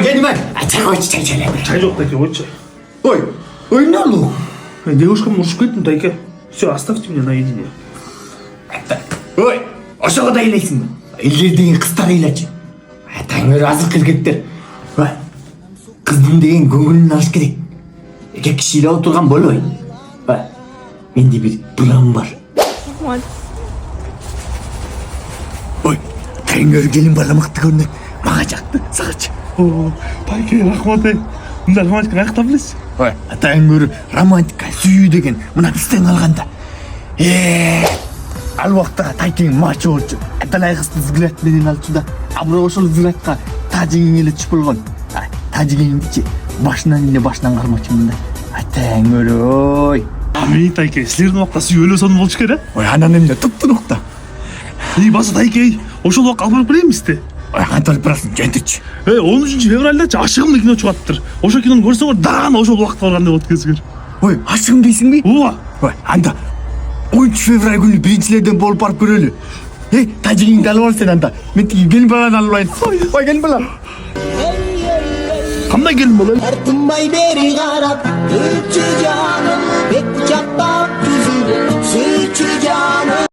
Gelme. Çay. Çay жоқ, Тайке, ойчай. Ой, не ну. Девушкам ұрышып кеттім, Тайке. Все, оставьте меня наедине. Ой, ошоға да илейсің бе? Елдердегі қыздар илачы. Таңыр азыр кіргеттер. Ой, қыздың деген көңілін алыш керек. Екі кіші илеп отырған болбой. Ой, менде бір план бар. Ой, таңыр келін баламықты көрінеді. Маға жақты, сағачы. Тайке, рахмат, Мында романтика қаяқтан білесіз? Ой, таңыр романтика сүйүү деген мына бізден қалғанда. Ал уақыттағы Тайкенің мачы болчу. Талай қызды взгляд менен алчу. Абырой ошол взглядка тажигиң эле түшүп болгон. Тажигиңдичи башынан эле башынан кармачымын да. Таңыр ой. Мен Тайке, силердин убакта сүйүү өлө сонун болчу керек, Ой, анан эмне туп-турук да. Баса Тайке, ошол убакка алып барып билемизди. Ой, кантип барасың, жөнтүчү. 13 февралда Ашыгым кино чыгаптыр. Ошо кинону көрсөңөр дагы ошол убакта баргандай болот кезгер. Ой, ашыгым дейсиңби? Ооба. Ой, анда 13 февраль күнү биринчилерден болуп барып көрөлү. Тажигиңди алып ал сен анда. Мен тиги келин баланы алып алайын. Ой, келин балам. Кандай келин болот? Артынбай бери карап, өтчү жан